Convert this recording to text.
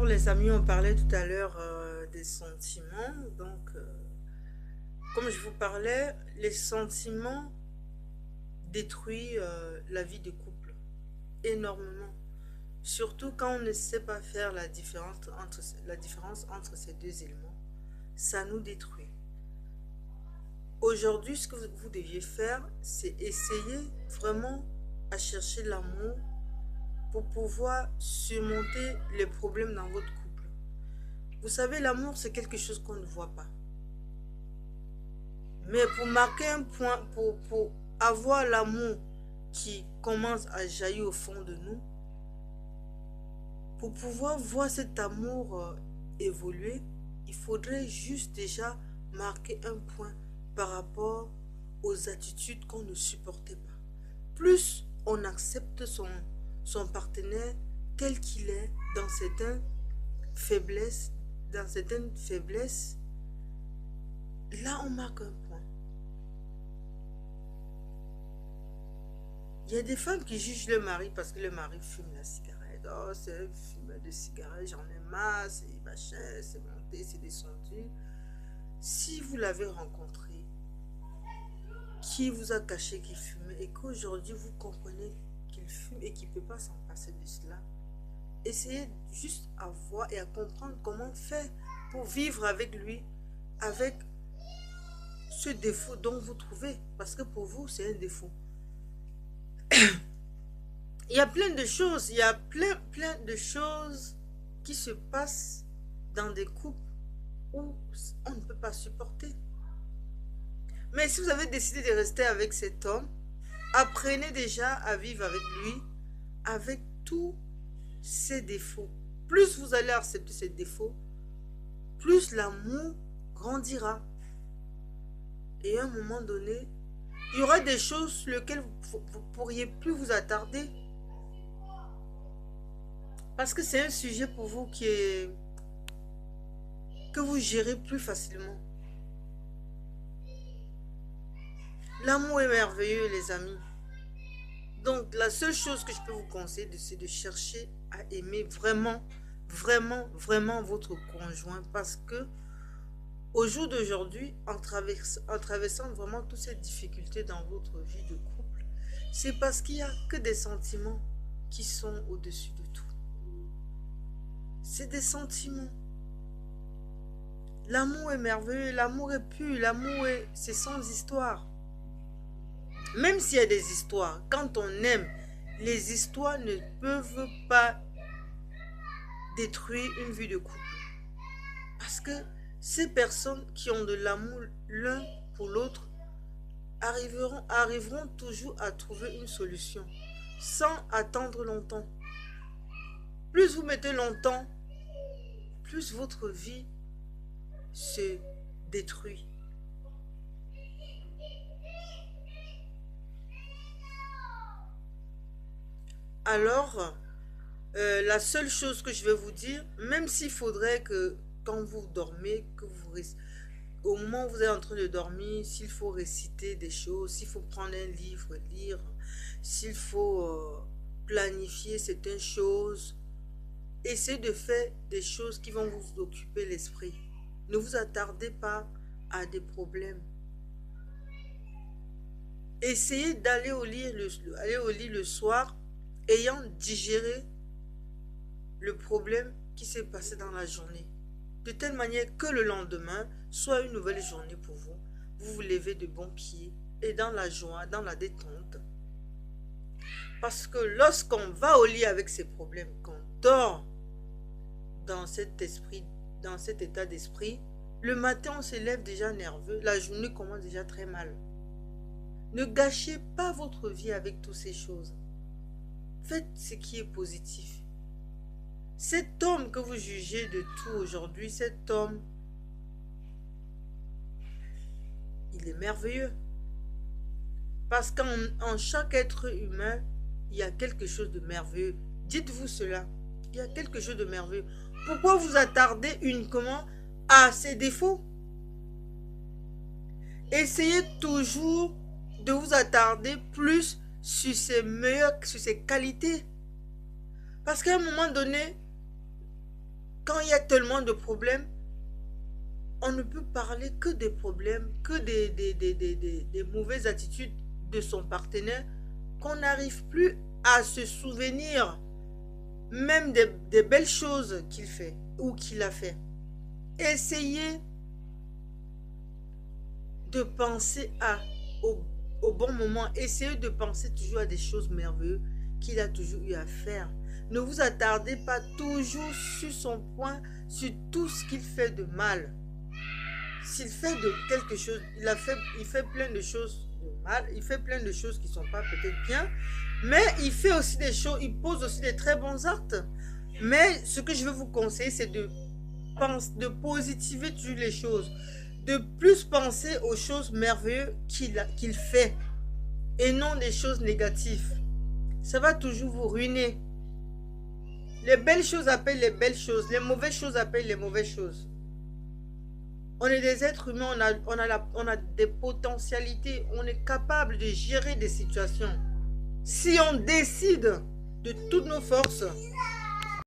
Alors les amis, on parlait tout à l'heure des sentiments. Comme je vous parlais, les sentiments détruisent la vie de couple énormément. Surtout quand on ne sait pas faire la différence entre ces deux éléments. Ça nous détruit. Aujourd'hui, ce que vous deviez faire, c'est essayer vraiment à chercher l'amour pour pouvoir surmonter les problèmes dans votre couple. Vous savez, l'amour, c'est quelque chose qu'on ne voit pas. Mais pour marquer un point, pour avoir l'amour qui commence à jaillir au fond de nous, pour pouvoir voir cet amour évoluer, il faudrait juste déjà marquer un point par rapport aux attitudes qu'on ne supportait pas. Plus on accepte son partenaire tel qu'il est dans certaines faiblesses, là on marque un point. Il y a des femmes qui jugent le mari parce que le mari fume la cigarette. Oh, c'est un fumeur de cigarette, j'en ai marre, c'est machin, c'est monté, c'est descendu. Si vous l'avez rencontré, qui vous a caché qu'il fumait et qu'aujourd'hui vous comprenez qu'il fume et qu'il ne peut pas s'en passer de cela, essayez juste à voir et à comprendre comment faire pour vivre avec lui, avec ce défaut dont vous trouvez, parce que pour vous c'est un défaut. Il y a plein de choses, il y a plein de choses qui se passent dans des couples où on ne peut pas supporter. Mais si vous avez décidé de rester avec cet homme, apprenez déjà à vivre avec lui, avec tous ses défauts. Plus vous allez accepter ses défauts, plus l'amour grandira. Et à un moment donné, il y aura des choses sur lesquelles vous ne pourriez plus vous attarder. Parce que c'est un sujet pour vous que vous gérez plus facilement. L'amour est merveilleux, les amis. Donc, la seule chose que je peux vous conseiller, c'est de chercher à aimer vraiment, vraiment, vraiment votre conjoint. Parce que au jour d'aujourd'hui, en traversant vraiment toutes ces difficultés dans votre vie de couple, c'est parce qu'il n'y a que des sentiments qui sont au-dessus de tout. C'est des sentiments. L'amour est merveilleux, l'amour est pur, c'est sans histoire. Même s'il y a des histoires, quand on aime, les histoires ne peuvent pas détruire une vie de couple. Parce que ces personnes qui ont de l'amour l'un pour l'autre arriveront toujours à trouver une solution sans attendre longtemps. Plus vous mettez longtemps, plus votre vie se détruit. Alors, la seule chose que je vais vous dire, même s'il faudrait que quand vous dormez, au moment où vous êtes en train de dormir, s'il faut réciter des choses, s'il faut prendre un livre, lire, s'il faut planifier certaines choses, essayez de faire des choses qui vont vous occuper l'esprit. Ne vous attardez pas à des problèmes. Essayez d'aller au lit le soir ayant digéré le problème qui s'est passé dans la journée. De telle manière que le lendemain soit une nouvelle journée pour vous. Vous vous levez de bon pied et dans la joie, dans la détente. Parce que lorsqu'on va au lit avec ces problèmes, qu'on dort dans cet état d'esprit, le matin on se lève déjà nerveux, la journée commence déjà très mal. Ne gâchez pas votre vie avec toutes ces choses. Faites ce qui est positif. Cet homme que vous jugez de tout aujourd'hui, cet homme, il est merveilleux. Parce qu'en chaque être humain, il y a quelque chose de merveilleux. Dites-vous cela. Il y a quelque chose de merveilleux. Pourquoi vous attardez uniquement à ses défauts? Essayez toujours de vous attarder plus sur ses qualités. Parce qu'à un moment donné, quand il y a tellement de problèmes, on ne peut parler que des problèmes, que des mauvaises attitudes de son partenaire, qu'on n'arrive plus à se souvenir même des belles choses qu'il fait ou qu'il a fait. Essayez de penser au bon moment. Essayez de penser toujours à des choses merveilleuses qu'il a toujours eu à faire. Ne vous attardez pas toujours sur son point, sur tout ce qu'il fait de mal. S'il fait de quelque chose, il fait plein de choses de mal, il fait plein de choses qui ne sont pas peut-être bien, mais il fait aussi des choses, il pose aussi des très bons actes. Mais ce que je veux vous conseiller, c'est de positiver toujours les choses, de plus penser aux choses merveilleuses qu'il fait et non des choses négatives. Ça va toujours vous ruiner. Les belles choses appellent les belles choses, les mauvaises choses appellent les mauvaises choses. On est des êtres humains, on a des potentialités, on est capable de gérer des situations. Si on décide de toutes nos forces